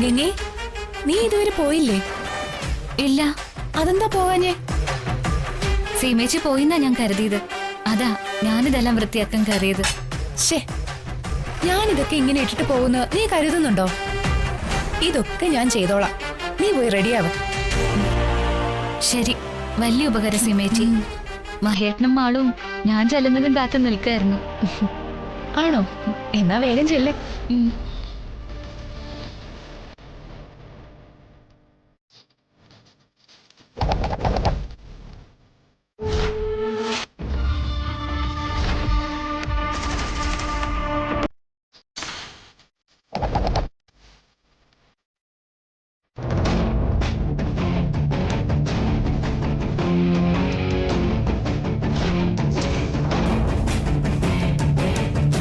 ഗംഗേ, നീ ഇതുവരെ പോയില്ലേ? ഇല്ല. അതെന്താ പോവാഞ്ഞേ? സീമേച്ചി പോയിന്നാ ഞാൻ കരുതിയത്. അതാ ഞാനിതെല്ലാം വൃത്തിയാക്കാൻ കയറിയത്. ശേ, ഞാനിതൊക്കെ ഇങ്ങനെ ഇട്ടിട്ട് പോകുന്ന നീ കരുതുന്നുണ്ടോ? ഇതൊക്കെ ഞാൻ ചെയ്തോളാം, നീ പോയി റെഡിയാവും. ശരി, വലിയ ഉപകാരം സീമേച്ചി. മഹേട്ടനും മാളും ഞാൻ ചെല്ലുന്നതും കാത്തു നിൽക്കായിരുന്നു. ആണോ? എന്നാ വേഗം ചെല്ലേ.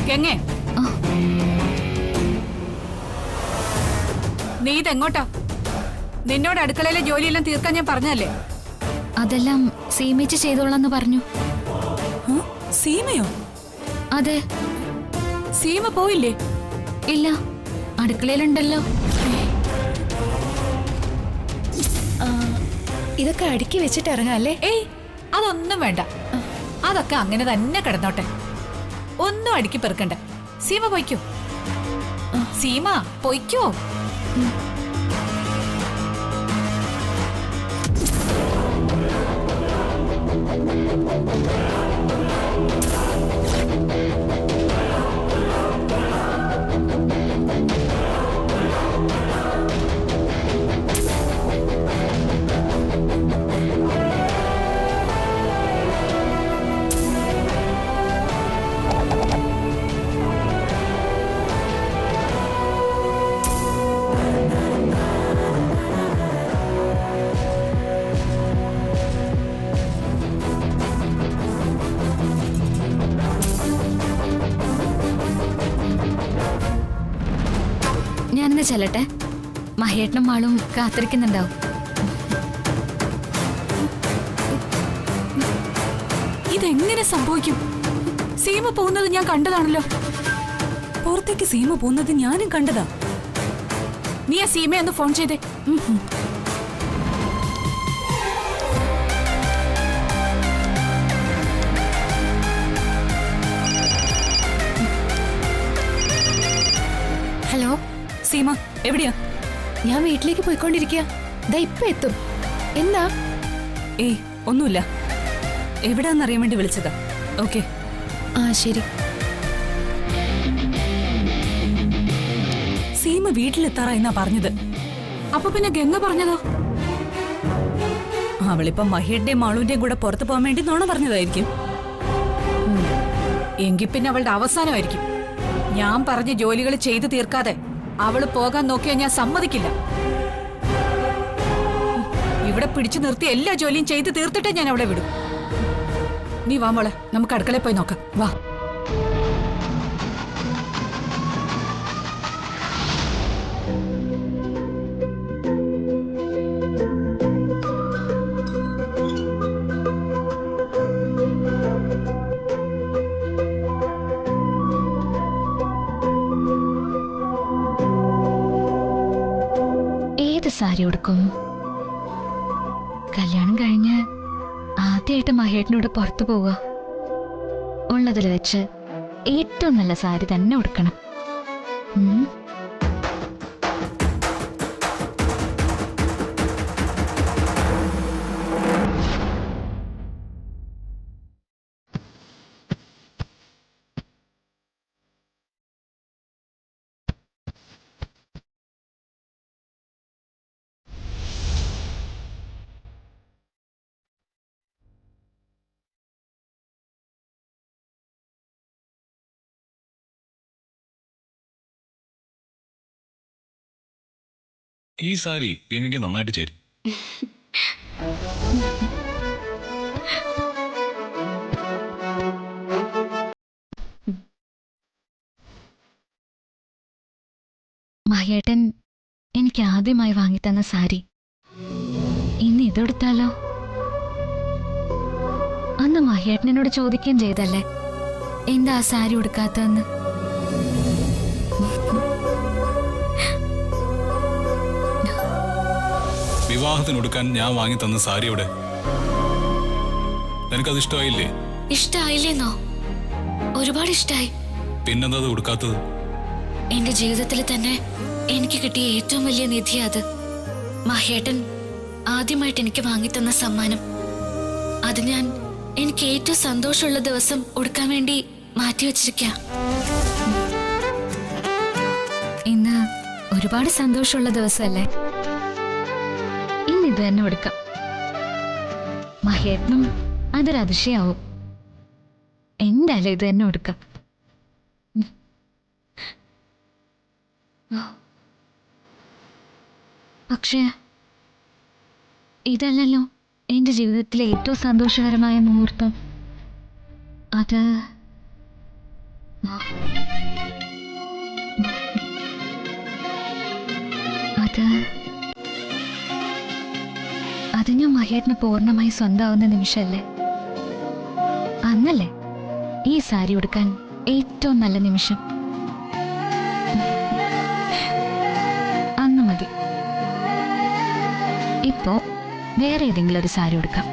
ഗംഗേ, നീ ഇതെങ്ങോട്ടാ? നിന്നോട് അടുക്കളയിലെ ജോലിയെല്ലാം തീർക്കാൻ ഞാൻ പറഞ്ഞല്ലേ? അതെല്ലാം സീമേച്ചി ചെയ്തോളാന്ന് പറഞ്ഞു. സീമയോ? അതെ. സീമ പോയില്ലേ? ഇല്ല, അടുക്കളയിലുണ്ടല്ലോ. ഇതൊക്കെ അടുക്കി വെച്ചിട്ട് ഇറങ്ങാല്ലേ? ഏയ്, അതൊന്നും വേണ്ട. അതൊക്കെ അങ്ങനെ തന്നെ കിടന്നോട്ടെ. ഒന്നും അടുക്കി പെറുക്കണ്ട. സീമ പൊയ്ക്കോ. സീമ പൊയ്ക്കോ. ഞാനിന്ന് ചെല്ലട്ടെ, മഹേട്ടനും മാളും കാത്തിരിക്കുന്നുണ്ടാവും. ഇതെങ്ങനെ സംഭവിക്കും? സീമ പോകുന്നത് ഞാൻ കണ്ടതാണല്ലോ. പുറത്തേക്ക് സീമ പോകുന്നത് ഞാനും കണ്ടതാ. നീ ആ സീമയെ ഒന്ന് ഫോൺ ചെയ്തേ. ഹലോ സീമ, എവിടെയാ? ഞാൻ വീട്ടിലേക്ക് പോയിക്കൊണ്ടിരിക്കുക. ദാ ഇപ്പൊ എത്തും. എന്താ? ഏയ്, ഒന്നുമില്ല. എവിടാന്നറിയാൻ വേണ്ടി വിളിച്ചതാ. ഓക്കെ. ആ ശരി. സീമ വീട്ടിലെത്താറാ പറഞ്ഞത്. അപ്പൊ പിന്നെ ഗംഗ പറഞ്ഞതോ? അവളിപ്പം മഹിയുടെയും മാളുവിന്റെയും കൂടെ പുറത്തു പോകാൻ വേണ്ടി നോണ പറഞ്ഞതായിരിക്കും. എങ്കിൽ പിന്നെ അവളുടെ അവസാനമായിരിക്കും. ഞാൻ പറഞ്ഞ ജോലികൾ ചെയ്തു തീർക്കാതെ അവള് പോകാൻ നോക്കിയാൽ ഞാൻ സമ്മതിക്കില്ല. ഇവിടെ പിടിച്ചു നിർത്തി എല്ലാ ജോലിയും ചെയ്തു തീർത്തിട്ടേ ഞാൻ അവിടെ വിടും. നീ വാ മോളെ, നമുക്ക് അടുക്കളയിൽ പോയി നോക്കാം. വാ. ഏത് സാരി ഉടുക്കും? കല്യാണം കഴിഞ്ഞ് ആദ്യമായിട്ട് മഹേട്ടനോട് പുറത്തു പോവുക. ഉള്ളതിൽ വെച്ച് ഏറ്റവും നല്ല സാരി തന്നെ ഉടുക്കണം. ഈ സാരി എനിക്ക് നന്നായിട്ട് ചേരും. മഹേട്ടൻ എനിക്ക് ആദ്യമായി വാങ്ങിത്തന്ന സാരി ഇന്ന് ഇതെടുത്താലോ? അന്ന് മഹേട്ടനോട് ചോദിക്കുകയും ചെയ്തല്ലേ എന്താ ആ സാരി ഉടുക്കാത്തതെന്ന്. വിവാഹത്തിനൊടുക്കാൻ ഞാൻ വാങ്ങി തന്ന സാരിയോടെ നിനക്കത് ഇഷ്ടമായില്ലേ? ഇഷ്ടായില്ലേന്നോ? ഒരുപാട് ഇഷ്ടായി. പിന്നെന്താ അത് ഉടുക്കാത്തത്? എന്റെ ജീവിതത്തിൽ തന്നെ എനിക്ക് കിട്ടിയ ഏറ്റവും വലിയ നിധി അത്. മഹേട്ടൻ ആദ്യമായിട്ട് എനിക്ക് വാങ്ങിത്തന്ന സമ്മാനം. അത് ഞാൻ എനിക്ക് ഏറ്റവും സന്തോഷമുള്ള ദിവസം ഉടുക്കാൻ വേണ്ടി മാറ്റിവെച്ചിരിക്ക. ഇന്ന് ഒരുപാട് സന്തോഷമുള്ള ദിവസമല്ലേ? ഇന്ന് ഇത് തന്നെ ഉടുക്കാം. മഹേട്ടനും അതൊരു അതിശയാവും. എന്തായാലും ഇത് തന്നെ ഉടുക്കാം. പക്ഷേ ഇതല്ലല്ലോ എന്റെ ജീവിതത്തിലെ ഏറ്റവും സന്തോഷകരമായ മുഹൂർത്തം. അത് അത് ഞാൻ മഹേട്ടിന് പൂർണ്ണമായി സ്വന്തമാവുന്ന നിമിഷമല്ലേ? അന്നല്ലേ ഈ സാരി ഉടുക്കാൻ ഏറ്റവും നല്ല നിമിഷം. അന്ന് മതി. ഇപ്പോ വേറെ ഏതെങ്കിലും ഒരു സാരി ഉടുക്കാം.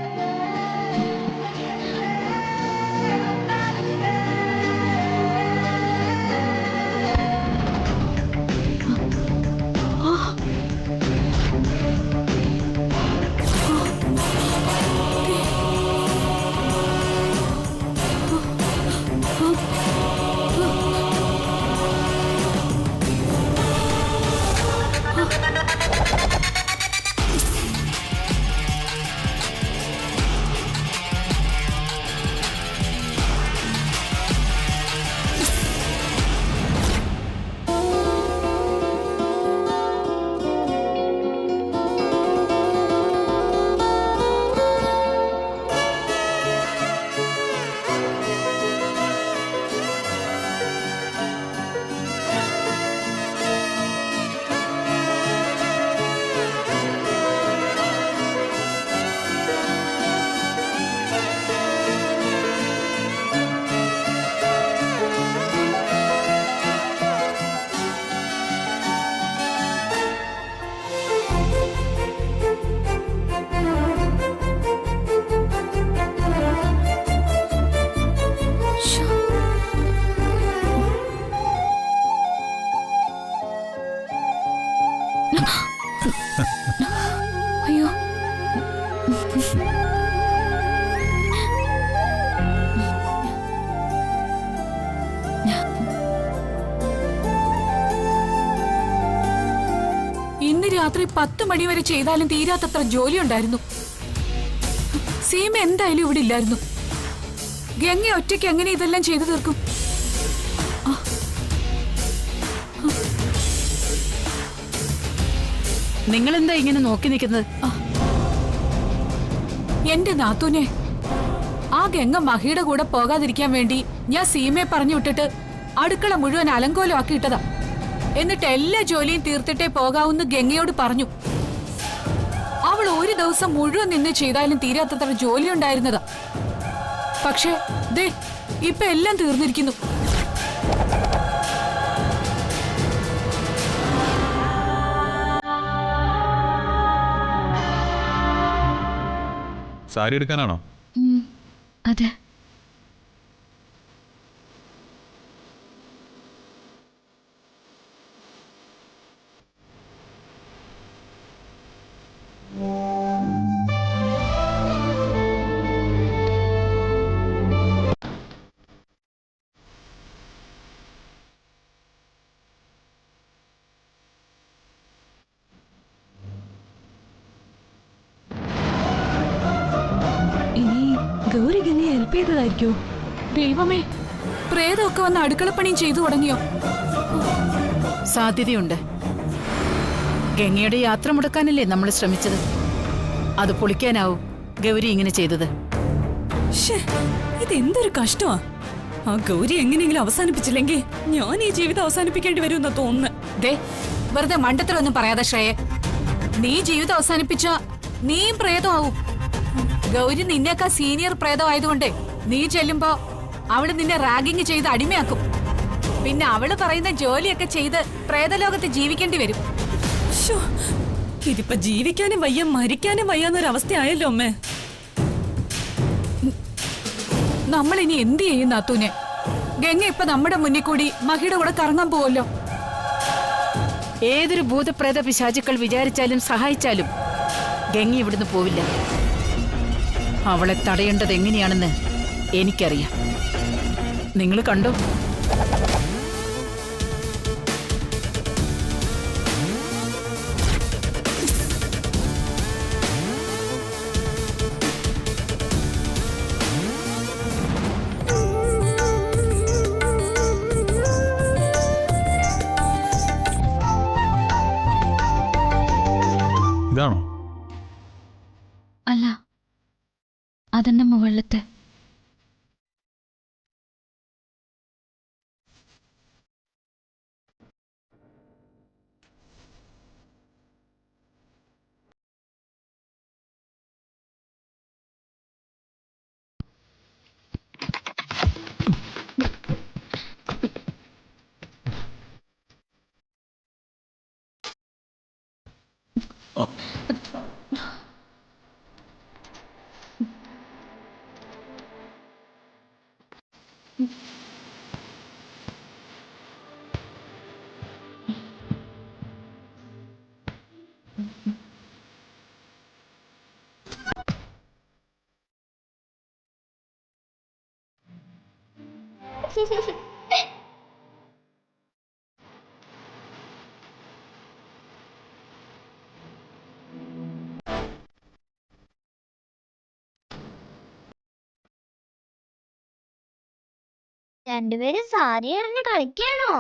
അയ്യോ, ഇന്ന് രാത്രി 10 മണി വരെ ചെയ്താലും തീരാത്തത്ര ജോലി ഉണ്ടായിരുന്നു. സീമ എന്തായാലും ഇവിടെ ഇല്ലായിരുന്നു. ഗംഗ ഒറ്റയ്ക്ക് എങ്ങനെ ഇതെല്ലാം ചെയ്തു തീർക്കും? നിങ്ങൾ എന്താ ഇങ്ങനെ നോക്കി നിൽക്കുന്നത്? എന്റെ നാത്തൂനെ, ആ ഗംഗ മഹിയുടെ കൂടെ പോകാതിരിക്കാൻ വേണ്ടി ഞാൻ സീമയെ പറഞ്ഞു വിട്ടിട്ട് അടുക്കള മുഴുവൻ അലങ്കോലമാക്കിയിട്ടതാ. എന്നിട്ട് എല്ലാ ജോലിയും തീർത്തിട്ടേ പോകാവൂന്ന് ഗംഗയോട് പറഞ്ഞു. അവൾ ഒരു ദിവസം മുഴുവൻ നിന്ന് ചെയ്താലും തീരാത്തത്ര ജോലി ഉണ്ടായിരുന്നതാ. പക്ഷേ ദേ ഇപ്പൊ എല്ലാം തീർന്നിരിക്കുന്നു. സാരി എടുക്കാനാണോ? അതെ. ഗൗരി ഗംഗയെ ഹെൽപ്പ് ചെയ്തതായിരിക്കോ? ദൈവമേ, പ്രേതമൊക്കെ വന്ന് അടുക്കളപ്പണിയും ചെയ്തു തുടങ്ങിയോ? സാധ്യതയുണ്ട്. ഗംഗയുടെ യാത്ര മുടക്കാനല്ലേ നമ്മൾ ശ്രമിച്ചത്. അത് പൊളിക്കാനാവും ഗൗരി ഇങ്ങനെ ചെയ്തത്. ഇതെന്തൊരു കഷ്ടമാ. ആ ഗൗരി എങ്ങനെയെങ്കിലും അവസാനിപ്പിച്ചില്ലെങ്കിൽ ഞാൻ ഈ ജീവിതം അവസാനിപ്പിക്കേണ്ടി വരുമെന്നാ തോന്നുന്നു. ദേ, വെറുതെ മണ്ടത്തിലൊന്നും പറയാതെ ശ്രേയെ. നീ ജീവിതം അവസാനിപ്പിച്ച നീയും പ്രേതമാവും. ഗൗരി നിന്നേക്കാ സീനിയർ പ്രേതമായതുകൊണ്ടേ നീ ചെല്ലുമ്പോ അവള് നിന്നെ റാഗിങ് ചെയ്ത് അടിമയാക്കും. പിന്നെ അവള് പറയുന്ന ജോലിയൊക്കെ ചെയ്ത് പ്രേതലോകത്ത് ജീവിക്കേണ്ടി വരും. ഇതിപ്പോ ജീവിക്കാനും വയ്യ മരിക്കാനും വയ്യാന്നൊരവസ്ഥയായല്ലോ അമ്മേ. നമ്മൾ ഇനി എന്ത് ചെയ്യും നാത്തൂനെ? ഗംഗ ഇപ്പൊ നമ്മുടെ മുന്നിൽ കൂടി മഹിയുടെ കൂടെ കറങ്ങാൻ പോവല്ലോ. ഏതൊരു ഭൂതപ്രേത പിശാചുക്കൾ വിചാരിച്ചാലും സഹായിച്ചാലും ഗംഗ ഇവിടുന്ന് പോവില്ല. അവളെ തടയേണ്ടത് എങ്ങനെയാണെന്ന് എനിക്കറിയാം. നിങ്ങൾ കണ്ടോ? ഇതാണോ? അല്ല, അതെന്റെ മുകളിലത്തെ. രണ്ടുപേരും സാരി എറിഞ്ഞ് കളിക്കാണോ?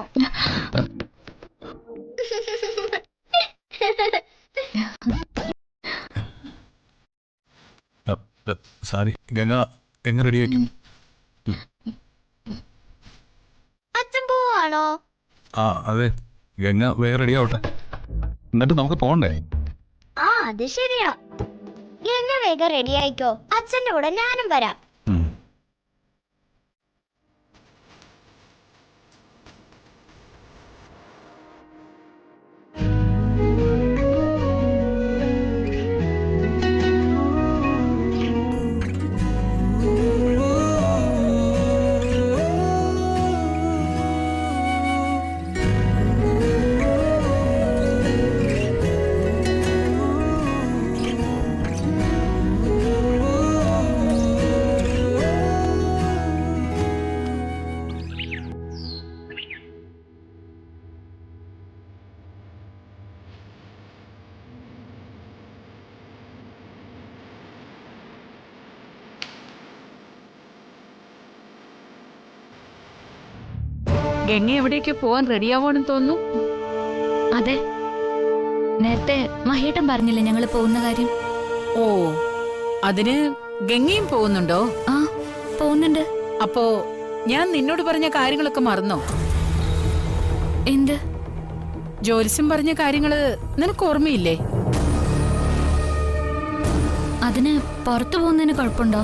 സാരി ഗംഗ എങ്ങനെ റെഡിയാക്കും? അച്ഛൻ പോവാണോ? ആ അതെ, ഗംഗ വേറെ റെഡി ആവട്ടെ, എന്നിട്ട് നമുക്ക് പോകണ്ടേ? ആ അത് ശരിയാ. എന്നെ വേഗം റെഡി ആയിക്കോ, അച്ഛന്റെ കൂടെ ഞാനും വരാം. ഗംഗ എവിടേക്ക് പോവാൻ റെഡിയാവാണെന്ന് തോന്നുന്നു. അതെ, നേരത്തെ മഹേട്ടൻ പറഞ്ഞില്ലേ ഞങ്ങൾ പോകുന്ന കാര്യം. ഓ, അതിന് ഗംഗയും പോകുന്നുണ്ടോ? ആ, പോകുന്നുണ്ട്. അപ്പോ ഞാൻ നിന്നോട് പറഞ്ഞ കാര്യങ്ങളൊക്കെ മറന്നോ? എന്ത്? ജോലിസ്യം പറഞ്ഞ കാര്യങ്ങള് നിനക്ക് ഓർമ്മയില്ലേ? അതിന് പുറത്തു പോകുന്നതിന് കുഴപ്പമുണ്ടോ?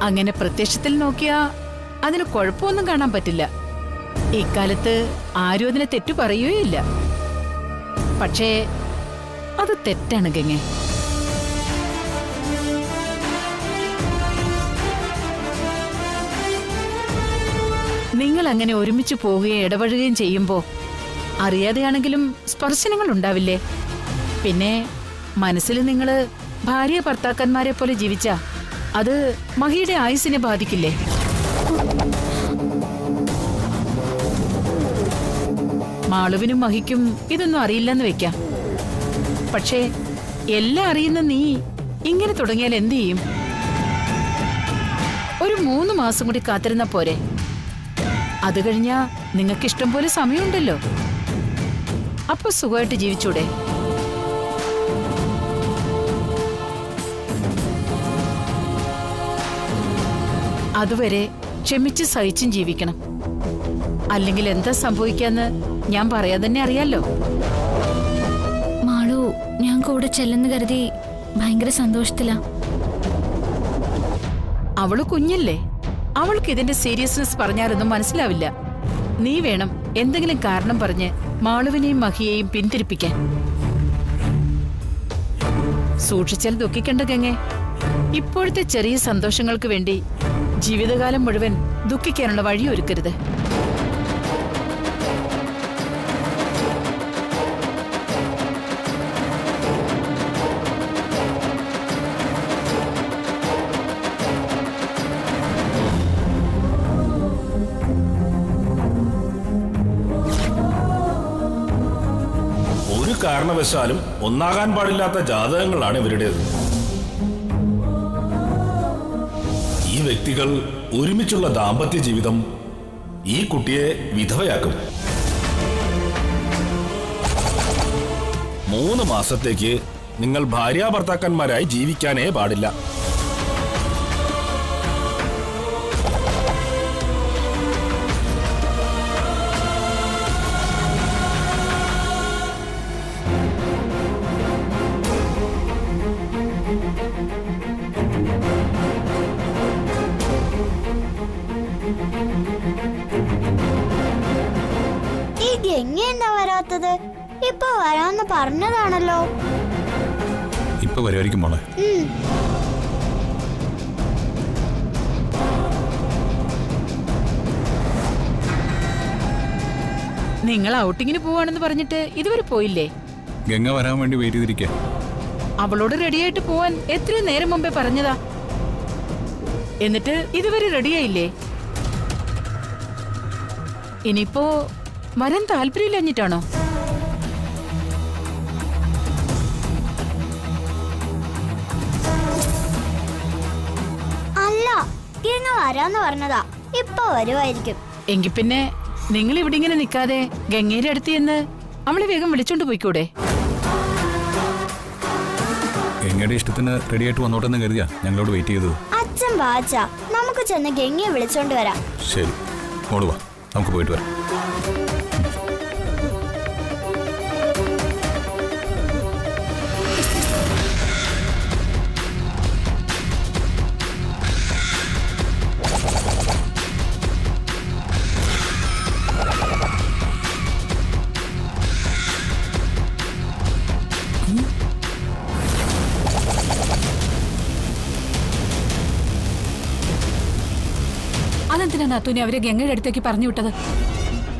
അങ്ങനെ പ്രത്യക്ഷത്തിൽ നോക്കിയാ അതിന് കുഴപ്പമൊന്നും കാണാൻ പറ്റില്ല. ഇക്കാലത്ത് ആരും അതിനെ തെറ്റു പറയുകയില്ല. പക്ഷേ അത് തെറ്റാണ് ഗംഗ. നിങ്ങൾ അങ്ങനെ ഒരുമിച്ച് പോവുകയും ഇടപഴകുകയും ചെയ്യുമ്പോ അറിയാതെയാണെങ്കിലും സ്പർശനങ്ങൾ ഉണ്ടാവില്ലേ? പിന്നെ മനസ്സിൽ നിങ്ങള് ഭാര്യ ഭർത്താക്കന്മാരെ പോലെ ജീവിച്ചാ അത് മഹിയുടെ ആയുസ്സിനെ ബാധിക്കില്ലേ? മാളുവിനും മഹിക്കും ഇതൊന്നും അറിയില്ലെന്ന് വെക്കാം. പക്ഷേ എല്ലാം അറിയുന്ന നീ ഇങ്ങനെ തുടങ്ങിയാൽ എന്തു ചെയ്യും? ഒരു 3 മാസം കൂടി കാത്തിരുന്ന പോരെ? അത് കഴിഞ്ഞാ നിങ്ങൾക്കിഷ്ടം പോലെ സമയമുണ്ടല്ലോ. അപ്പൊ സുഖമായിട്ട് ജീവിച്ചൂടെ? അതുവരെ ക്ഷമിച്ച് സഹിച്ചും ജീവിക്കണം. അല്ലെങ്കിൽ എന്താ സംഭവിക്കാന്ന് ഞാൻ പറയാൻ തന്നെ അറിയാലോ. മാളു ഞാൻ കൂടെ ചെല്ലെന്ന് കരുതി ഭയങ്കര സന്തോഷത്തിലാ. അവള് കുഞ്ഞല്ലേ, അവൾക്ക് ഇതിന്റെ സീരിയസ്നെസ് പറഞ്ഞാലൊന്നും മനസ്സിലാവില്ല. നീ വേണം എന്തെങ്കിലും കാരണം പറഞ്ഞ് മാളുവിനെയും മഹിയെയും പിന്തിരിപ്പിക്കാൻ. സൂക്ഷിച്ചാൽ ദുഃഖിക്കണ്ട ഗംഗെ. ഇപ്പോഴത്തെ ചെറിയ സന്തോഷങ്ങൾക്ക് വേണ്ടി ജീവിതകാലം മുഴുവൻ ദുഃഖിക്കാനുള്ള വഴി ഒരുക്കരുത്. ഒരു കാരണവശാലും ഒന്നാകാൻ പാടില്ലാത്ത ജാതകങ്ങളാണ് ഇവരുടേത്. ഈ വ്യക്തികൾ ഒരുമിച്ചുള്ള ദാമ്പത്യ ജീവിതം ഈ കുട്ടിയെ വിധവയാക്കും. 3 മാസത്തേക്ക് നിങ്ങൾ ഭാര്യാഭർത്താക്കന്മാരായി ജീവിക്കാനേ പാടില്ല. ഈ ഗംഗ എന്താ വരാത്തത്? ഇപ്പൊ വരാന്ന് പറഞ്ഞതാണല്ലോ. ഇപ്പൊ വരുമായിരിക്കും മോളെ. നിങ്ങൾ ഔട്ടിങ്ങിന് പോവാണെന്ന് പറഞ്ഞിട്ട് ഇതുവരെ പോയില്ലേ? ഗംഗ വരാൻ വേണ്ടി വെയിറ്റ് ചെയ്തിരിക്കുക. അവളോട് റെഡിയായിട്ട് പോവാൻ എത്രയോ നേരം മുമ്പേ പറഞ്ഞതാ. എന്നിട്ട് ഇതുവരെ റെഡിയായില്ലേ? ഇനിയിപ്പോ വരാൻ താല്പര്യമില്ലഞ്ഞിട്ടാണോ? അല്ല, ഗംഗ വരാന്ന് പറഞ്ഞതാ. ഇപ്പൊ വരുമായിരിക്കും. എങ്കിൽ പിന്നെ നിങ്ങൾ ഇവിടെ ഇങ്ങനെ നിൽക്കാതെ ഗംഗയുടെ അടുത്ത് ചെന്ന് അവളെ വേഗം വിളിച്ചോണ്ട് പോയിക്കൂടെ? ഗംഗയുടെ ഇഷ്ടത്തിന് റെഡിയായിട്ട് വന്നോട്ടെന്ന് കരുതിയാ ഞങ്ങളോട് വെയിറ്റ് ചെയ്തത്. അച്ഛൻ വാച്ച, നമുക്ക് ചെന്ന് ഗംഗയെ വിളിച്ചോണ്ട് വരാം. ശരി മോള് വാ, നമുക്ക് പോയിട്ട് വരാം. അതെന്തിനാ നാത്തൂനെ അവരെ ഗംഗയുടെ അടുത്തേക്ക് പറഞ്ഞു വിട്ടത്?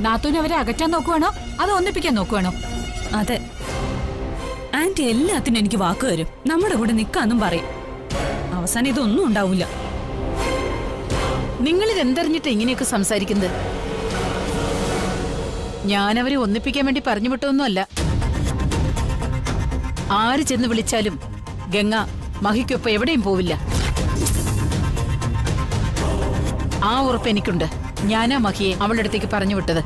നാത്തൂനെ അവരെ അകറ്റാൻ നോക്കുവാണോ അതോ ഒന്നിപ്പിക്കാൻ നോക്കുവാണോ? അതെ, ആന്റി എല്ലാത്തിനും എനിക്ക് വാക്ക് തരും. നമ്മുടെ കൂടെ നിക്കാന്നും പറയും. അവസാനം ഇതൊന്നും ഉണ്ടാവില്ല. നിങ്ങളിത് എന്തറിഞ്ഞിട്ട് ഇങ്ങനെയൊക്കെ സംസാരിക്കുന്നത്? ഞാനവരെ ഒന്നിപ്പിക്കാൻ വേണ്ടി പറഞ്ഞു വിട്ടൊന്നുമല്ല. ആര് ചെന്ന് വിളിച്ചാലും ഗംഗ മഹിക്കൊപ്പം എവിടെയും പോവില്ല. ആ ഉറപ്പ് എനിക്കുണ്ട്. ഞാനാ മഹിയെ അവളുടെ അടുത്തേക്ക് പറഞ്ഞു വിട്ടത്.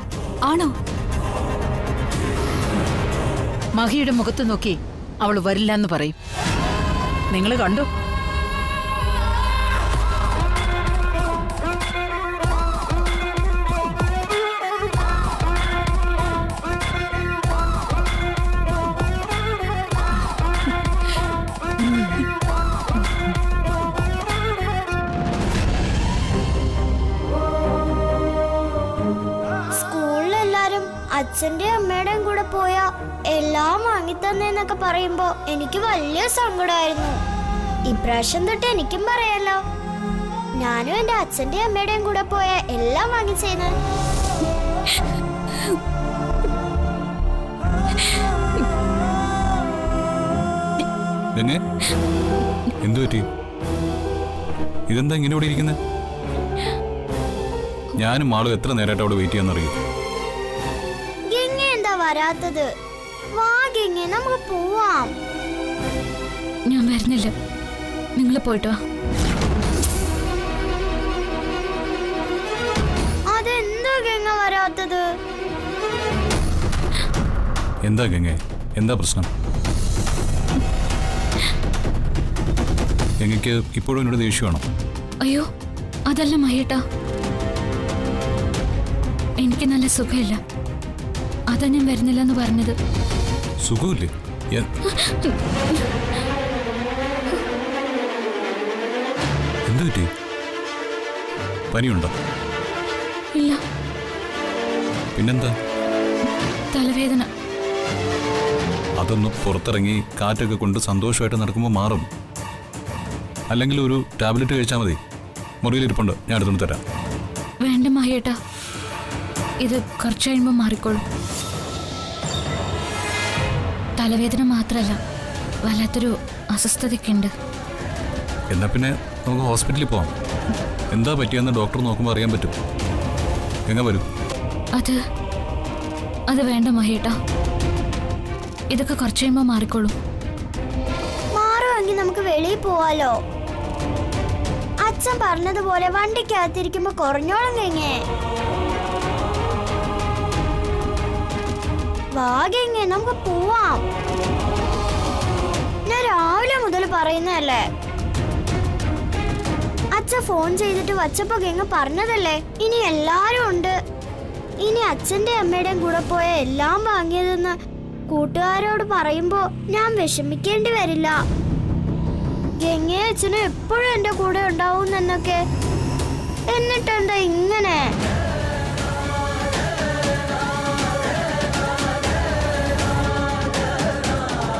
ആണോ? മഹിയുടെ മുഖത്ത് നോക്കി അവൾ വരില്ല എന്ന് പറയും. നിങ്ങൾ കണ്ടു. അച്ഛന്റെ അമ്മയുടെയും കൂടെ പോയാ എല്ലാം വാങ്ങിത്തന്നേന്നൊക്കെ പറയുമ്പോ എനിക്ക് വലിയ സങ്കടമായിരുന്നു. ഇപ്രാവശ്യം തൊട്ട് എനിക്കും പറയാലോ, ഞാനും എന്റെ അച്ഛന്റെ അമ്മയുടെയും കൂടെ പോയാ എല്ലാം വാങ്ങിച്ചേന്ന്. എന്തു പറ്റി? ഇതെന്താ ഇങ്ങനെ ഇവിടെ ഇരിക്കുന്നത്? ഞാനും ആളും എത്ര നേരമായിട്ട് അവിടെ വെയിറ്റ് ചെയ്യാന്നറിയോ? വരാത്തത്? വാ ഗംഗ, നമുക്ക് പോവാം. ഞാൻ വരുന്നില്ല, നിങ്ങൾ പോയിട്ട് വാ. അതെന്താ ഗംഗ വരാത്തത്? എന്താ ഗംഗ, എന്താ പ്രശ്നം? ഗംഗയ്ക്ക് ഇപ്പോഴും എന്നോട് ദേഷ്യമാണോ? അയ്യോ, അതല്ല മഹേട്ടാ, എനിക്ക് നല്ല സുഖമില്ല. അതാ ഞാൻ വരുന്നില്ല എന്ന് പറഞ്ഞത്. സുഖമില്ലേ? എന്ത് പറ്റി? പനിയുണ്ടോ? ഇല്ല. പിന്നെന്താ? തലവേദന. അതൊന്ന് പുറത്തിറങ്ങി കാറ്റൊക്കെ കൊണ്ട് സന്തോഷമായിട്ട് നടക്കുമ്പോൾ മാറും. അല്ലെങ്കിൽ ഒരു ടാബ്ലറ്റ് കഴിച്ചാൽ മതി. മുറിയിലിരിപ്പുണ്ട്, ഞാൻ എടുത്തുകൊണ്ട് തരാം. വേണ്ട മഹേട്ടാ, ഇത് കുറച്ച് കഴിയുമ്പോൾ മാറിക്കോളും. തലവേദന മാത്രമല്ല, വല്ലാത്തൊരു അസ്വസ്ഥതയ്ക്കുണ്ട്. എന്നാ പിന്നെ നമുക്ക് ഹോസ്പിറ്റലിൽ പോവാം. എന്താ പറ്റിയെന്ന് ഡോക്ടർ നോക്കുമ്പോൾ അറിയാൻ പറ്റും. എങ്ങനെ വരും? അത് വേണ്ട മഹേട്ടാ, ഇതൊക്കെ കുറച്ച് കഴിയുമ്പോൾ മാറിക്കോളും. മാറുമെങ്കിൽ നമുക്ക് വെളിയിൽ പോവാലോ. അച്ഛൻ പറഞ്ഞതുപോലെ വണ്ടിക്കകത്തിരിക്കുമ്പോ കുറഞ്ഞോളം കഴിഞ്ഞേ. വാഗെങ്ങ നമുക്ക് പോവാം. ഞാൻ രാവിലെ മുതൽ പറയുന്നതല്ലേ. അച്ഛൻ ഫോൺ ചെയ്തിട്ട് വച്ചപ്പോ ഗംഗ പറഞ്ഞതല്ലേ ഇനി എല്ലാരും ഉണ്ട്. ഇനി അച്ഛന്റെ അമ്മയുടെയും കൂടെ പോയ എല്ലാം വാങ്ങിയതെന്ന് കൂട്ടുകാരോട് പറയുമ്പോ ഞാൻ വിഷമിക്കേണ്ടി വരില്ല. ഗംഗയും അച്ഛനും എപ്പോഴും എന്റെ കൂടെ ഉണ്ടാവും എന്നൊക്കെ. എന്നിട്ടെന്താ ഇങ്ങനെ?